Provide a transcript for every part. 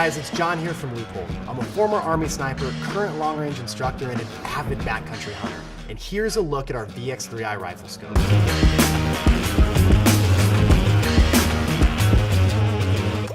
guys, it's John here from Leupold. I'm a former Army sniper, current long-range instructor, and an avid backcountry hunter. And here's a look at our VX3i rifle scope.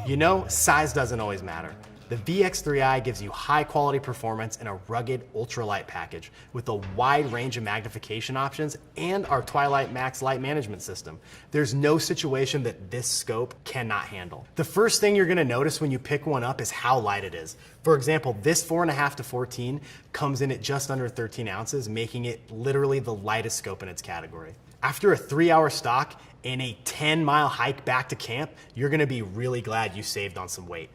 You know, size doesn't always matter. The VX3i gives you high quality performance in a rugged ultralight package with a wide range of magnification options and our Twilight Max light management system. There's no situation that this scope cannot handle. The first thing you're gonna notice when you pick one up is how light it is. For example, this 4.5 to 14 comes in at just under 13 ounces, making it literally the lightest scope in its category. After a 3-hour stock and a 10-mile hike back to camp, you're gonna be really glad you saved on some weight.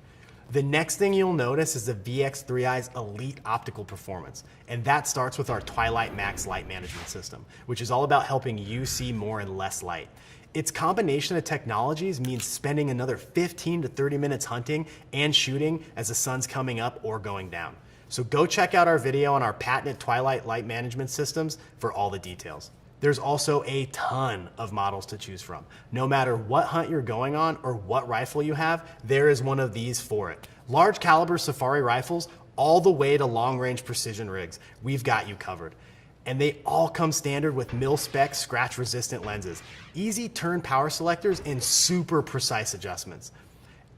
The next thing you'll notice is the VX3i's elite optical performance, and that starts with our Twilight Max light management system, which is all about helping you see more in less light. Its combination of technologies means spending another 15 to 30 minutes hunting and shooting as the sun's coming up or going down. So go check out our video on our patented Twilight light management systems for all the details. There's also a ton of models to choose from. No matter what hunt you're going on or what rifle you have, there is one of these for it. Large caliber safari rifles, all the way to long range precision rigs, we've got you covered. And they all come standard with mil-spec scratch resistant lenses, easy turn power selectors, and super precise adjustments.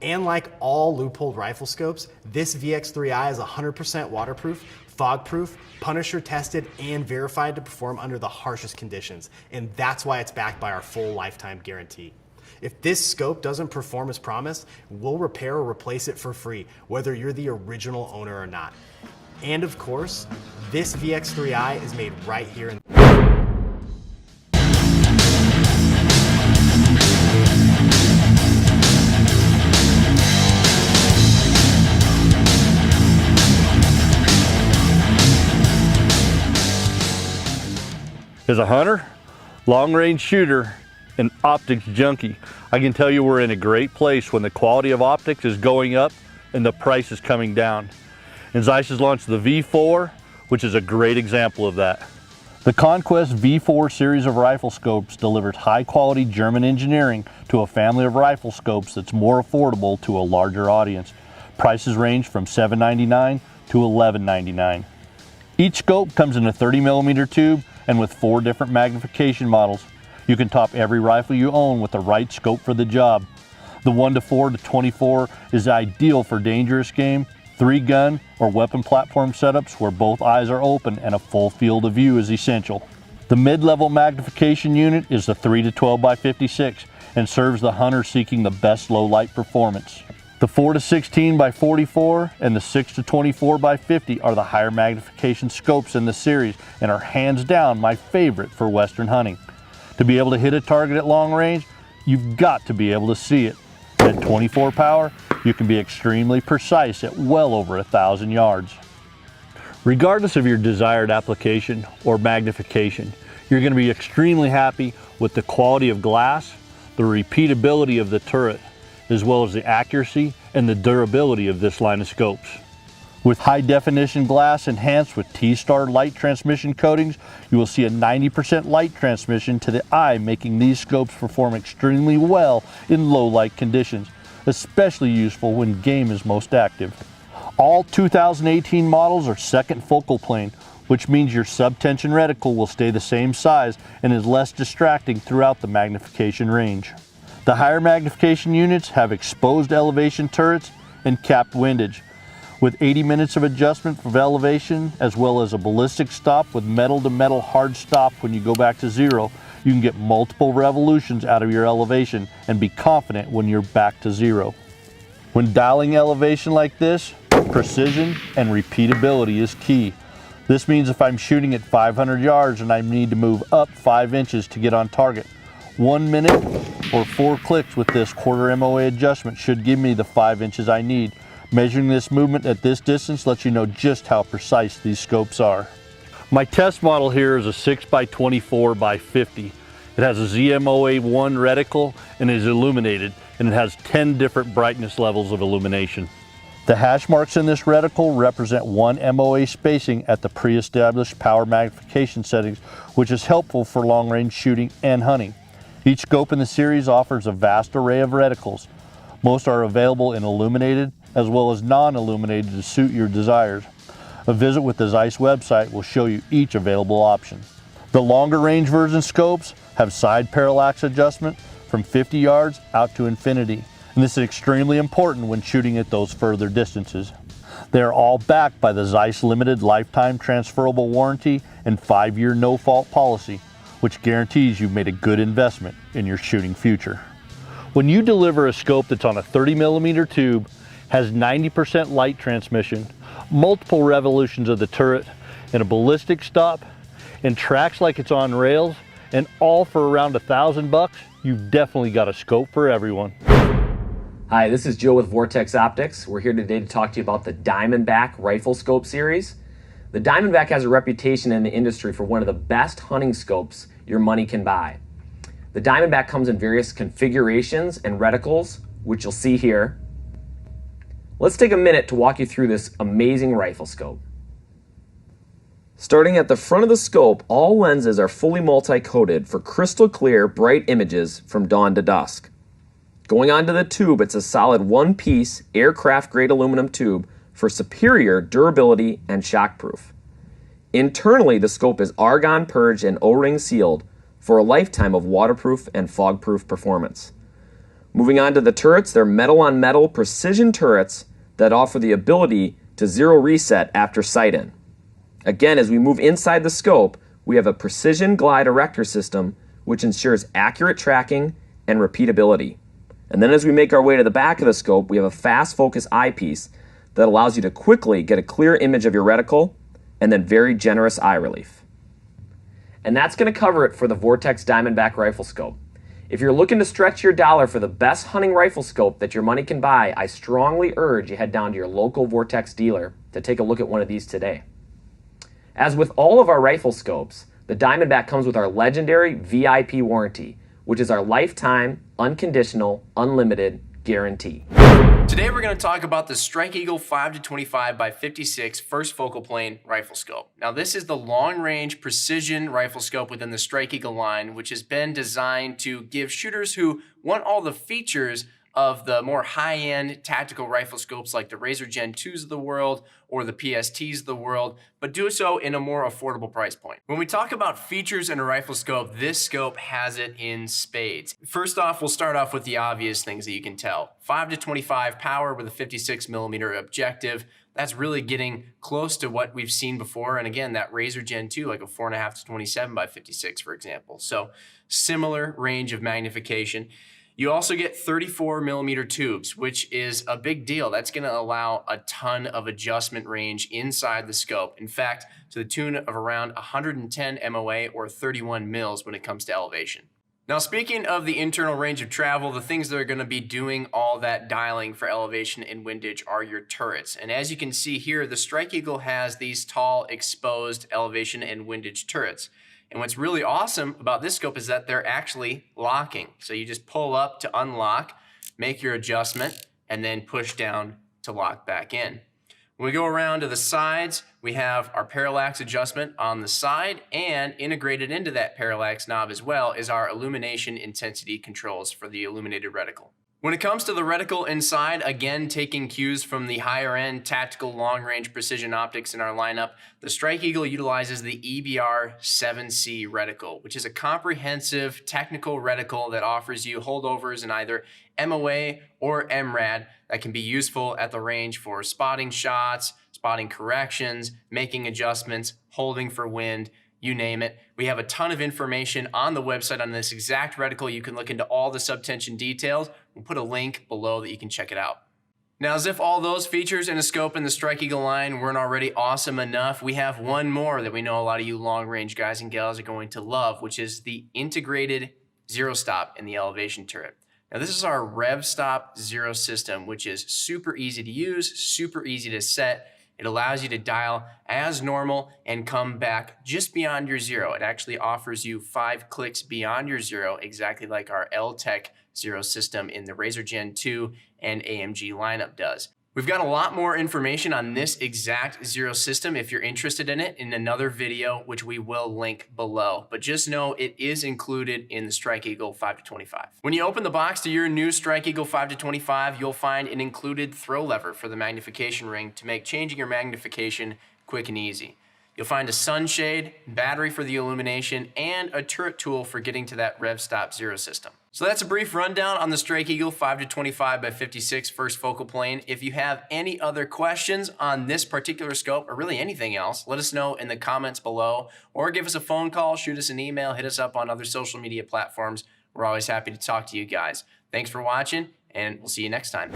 And like all Leupold rifle scopes, this VX3i is 100% waterproof, fog-proof, Punisher tested, and verified to perform under the harshest conditions. And that's why it's backed by our full lifetime guarantee. If this scope doesn't perform as promised, we'll repair or replace it for free, whether you're the original owner or not. And of course, this VX3i is made right here in As a hunter, long-range shooter, and optics junkie, I can tell you we're in a great place when the quality of optics is going up and the price is coming down. And ZEISS has launched the V4, which is a great example of that. The Conquest V4 series of rifle scopes delivers high-quality German engineering to a family of rifle scopes that's more affordable to a larger audience. Prices range from $7.99 to $11.99. Each scope comes in a 30mm tube and with 4 different magnification models. You can top every rifle you own with the right scope for the job. The 1:4 to 24 is ideal for dangerous game, 3-gun, or weapon platform setups where both eyes are open and a full field of view is essential. The mid-level magnification unit is the 3 to 12 by 56 and serves the hunter seeking the best low light performance. The 4 to 16 by 44 and the 6 to 24 by 50 are the higher magnification scopes in the series and are hands down my favorite for Western hunting. To be able to hit a target at long range, you've got to be able to see it. At 24 power, you can be extremely precise at well over 1,000 yards. Regardless of your desired application or magnification, you're going to be extremely happy with the quality of glass, the repeatability of the turret, as well as the accuracy and the durability of this line of scopes. With high definition glass enhanced with T-Star light transmission coatings, you will see a 90% light transmission to the eye, making these scopes perform extremely well in low light conditions, especially useful when game is most active. All 2018 models are second focal plane, which means your subtension reticle will stay the same size and is less distracting throughout the magnification range. The higher magnification units have exposed elevation turrets and capped windage. With 80 minutes of adjustment for elevation, as well as a ballistic stop with metal-to-metal hard stop when you go back to zero, you can get multiple revolutions out of your elevation and be confident when you're back to zero. When dialing elevation like this, precision and repeatability is key. This means if I'm shooting at 500 yards and I need to move up 5 inches to get on target, 1 minute or 4 clicks with this quarter MOA adjustment should give me the 5 inches I need. Measuring this movement at this distance lets you know just how precise these scopes are. My test model here is a 6 by 24 by 50. It has a ZMOA1 reticle and is illuminated, and it has 10 different brightness levels of illumination. The hash marks in this reticle represent 1 MOA spacing at the pre-established power magnification settings, which is helpful for long-range shooting and hunting. Each scope in the series offers a vast array of reticles. Most are available in illuminated, as well as non-illuminated to suit your desires. A visit with the ZEISS website will show you each available option. The longer range version scopes have side parallax adjustment from 50 yards out to infinity, and this is extremely important when shooting at those further distances. They are all backed by the ZEISS limited lifetime transferable warranty and 5-year no-fault policy, which guarantees you've made a good investment in your shooting future. When you deliver a scope that's on a 30mm tube, has 90% light transmission, multiple revolutions of the turret, and a ballistic stop, and tracks like it's on rails, and all for around $1,000, you've definitely got a scope for everyone. Hi, this is Joe with Vortex Optics. We're here today to talk to you about the Diamondback Riflescope series. The Diamondback has a reputation in the industry for one of the best hunting scopes your money can buy. The Diamondback comes in various configurations and reticles, which you'll see here. Let's take a minute to walk you through this amazing rifle scope. Starting at the front of the scope, all lenses are fully multi-coated for crystal clear, bright images from dawn to dusk. Going onto the tube, it's a solid one-piece aircraft-grade aluminum tube for superior durability and shockproof. Internally, the scope is argon purged and O-ring sealed for a lifetime of waterproof and fog-proof performance. Moving on to the turrets, they're metal-on-metal precision turrets that offer the ability to zero reset after sight-in. Again, as we move inside the scope, we have a precision glide erector system which ensures accurate tracking and repeatability. And then as we make our way to the back of the scope, we have a fast focus eyepiece that allows you to quickly get a clear image of your reticle and then very generous eye relief. And that's going to cover it for the Vortex Diamondback Rifle Scope. If you're looking to stretch your dollar for the best hunting rifle scope that your money can buy, I strongly urge you head down to your local Vortex dealer to take a look at one of these today. As with all of our rifle scopes, the Diamondback comes with our legendary VIP warranty, which is our lifetime, unconditional, unlimited guarantee. Today we're going to talk about the Strike Eagle 5-25x56 first focal plane rifle scope. Now this is the long-range precision rifle scope within the Strike Eagle line, which has been designed to give shooters who want all the features of the more high-end tactical rifle scopes like the Razor Gen 2s of the world or the PSTs of the world, but do so in a more affordable price point. When we talk about features in a rifle scope, this scope has it in spades. First off, we'll start off with the obvious things that you can tell. 5-25 power with a 56mm objective. That's really getting close to what we've seen before. And again, that Razor Gen 2, like a 4.5-27x56, for example. So similar range of magnification. You also get 34mm tubes, which is a big deal. That's going to allow a ton of adjustment range inside the scope. In fact, to the tune of around 110 MOA or 31 mils when it comes to elevation. Now, speaking of the internal range of travel, the things that are going to be doing all that dialing for elevation and windage are your turrets. And as you can see here, the Strike Eagle has these tall, exposed elevation and windage turrets. And what's really awesome about this scope is that they're actually locking. So you just pull up to unlock, make your adjustment, and then push down to lock back in. When we go around to the sides, we have our parallax adjustment on the side, and integrated into that parallax knob as well is our illumination intensity controls for the illuminated reticle. When it comes to the reticle inside, again, taking cues from the higher end tactical long-range precision optics in our lineup, the Strike Eagle utilizes the EBR-7C reticle, which is a comprehensive technical reticle that offers you holdovers in either MOA or MRAD that can be useful at the range for spotting shots, spotting corrections, making adjustments, holding for wind, you name it. We have a ton of information on the website on this exact reticle. You can look into all the subtension details. We'll put a link below that you can check it out. Now, as if all those features in a scope in the Strike Eagle line weren't already awesome enough, we have one more that we know a lot of you long-range guys and gals are going to love, which is the integrated zero stop in the elevation turret. Now, this is our Rev Stop Zero system, which is super easy to use, super easy to set. It allows you to dial as normal and come back just beyond your zero. It actually offers you 5 clicks beyond your zero, exactly like our L-Tech Zero system in the Razor Gen 2 and AMG lineup does. We've got a lot more information on this exact Zero system if you're interested in it in another video, which we will link below. But just know it is included in the Strike Eagle 5-25. When you open the box to your new Strike Eagle 5-25, you'll find an included throw lever for the magnification ring to make changing your magnification quick and easy. You'll find a sunshade, battery for the illumination, and a turret tool for getting to that rev stop Zero system. So that's a brief rundown on the Strike Eagle 5-25x56 first focal plane. If you have any other questions on this particular scope or really anything else, let us know in the comments below or give us a phone call, shoot us an email, hit us up on other social media platforms. We're always happy to talk to you guys. Thanks for watching, and we'll see you next time.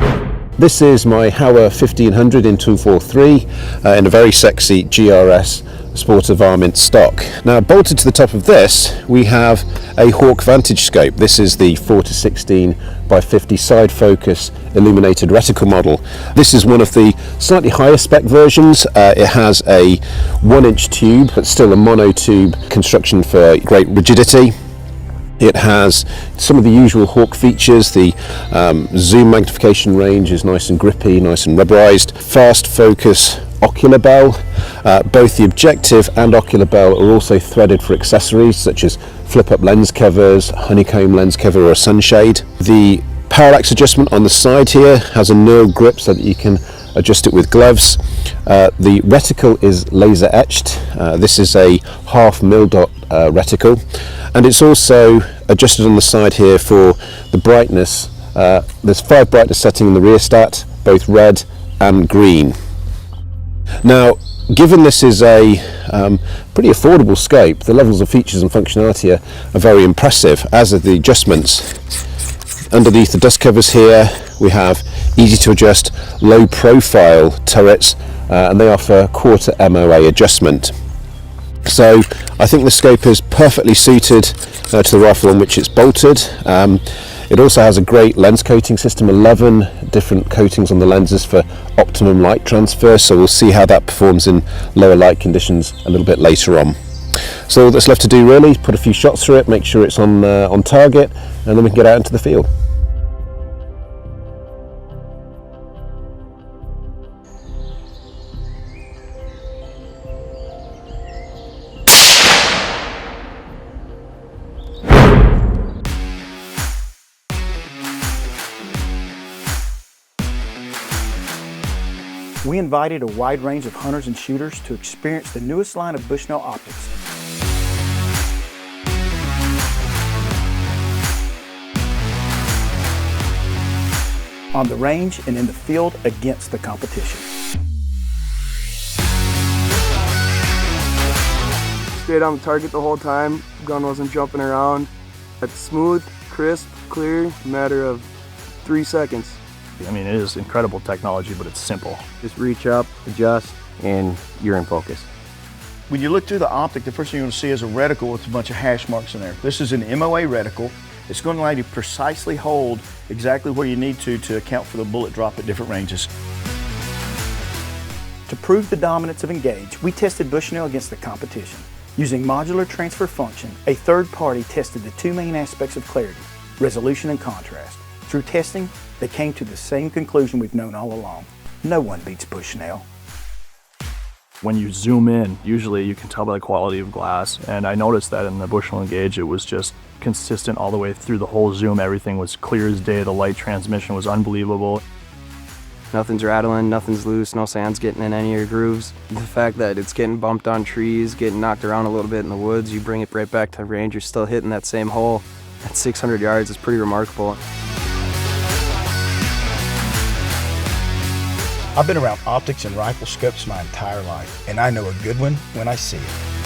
This is my Hawke 1500 in 243 in a very sexy GRS Sport of Varmint stock. Now bolted to the top of this we have a Hawke Vantage scope. This is the 4-16x50 side focus illuminated reticle model. This is one of the slightly higher spec versions. It has a 1-inch tube but still a mono tube construction for great rigidity. It has some of the usual Hawke features. The zoom magnification range is nice and grippy, nice and rubberized. Fast focus ocular bell. Both the objective and ocular bell are also threaded for accessories such as flip-up lens covers, honeycomb lens cover or a sunshade. The parallax adjustment on the side here has a knurled grip so that you can adjust it with gloves. The reticle is laser etched. This is a half mil dot reticle, and it's also adjusted on the side here for the brightness. There's 5 brightness settings in the rheostat, both red and green. Now, given this is a pretty affordable scope, the levels of features and functionality are very impressive, as are the adjustments. Underneath the dust covers here we have easy to adjust low profile turrets, and they offer 1/4 MOA adjustment. So I think the scope is perfectly suited to the rifle on which it's bolted. It also has a great lens coating system, 11 different coatings on the lenses for optimum light transfer, so we'll see how that performs in lower light conditions a little bit later on. So all that's left to do really is put a few shots through it, make sure it's on target, and then we can get out into the field. We invited a wide range of hunters and shooters to experience the newest line of Bushnell optics. On the range and in the field against the competition. Stayed on the target the whole time, gun wasn't jumping around. It's smooth, crisp, clear, matter of 3 seconds. I mean, it is incredible technology, but it's simple. Just reach up, adjust, and you're in focus. When you look through the optic, the first thing you're going to see is a reticle with a bunch of hash marks in there. This is an MOA reticle. It's going to allow you to precisely hold exactly where you need to account for the bullet drop at different ranges. To prove the dominance of Engage, we tested Bushnell against the competition. Using modular transfer function, a third party tested the 2 main aspects of clarity, resolution and contrast. Through testing, they came to the same conclusion we've known all along. No one beats Bushnell. When you zoom in, usually you can tell by the quality of glass, and I noticed that in the Bushnell Engage it was just consistent all the way through the whole zoom. Everything was clear as day. The light transmission was unbelievable. Nothing's rattling, nothing's loose, no sand's getting in any of your grooves. The fact that it's getting bumped on trees, getting knocked around a little bit in the woods, you bring it right back to range, you're still hitting that same hole at 600 yards is pretty remarkable. I've been around optics and rifle scopes my entire life, and I know a good one when I see it.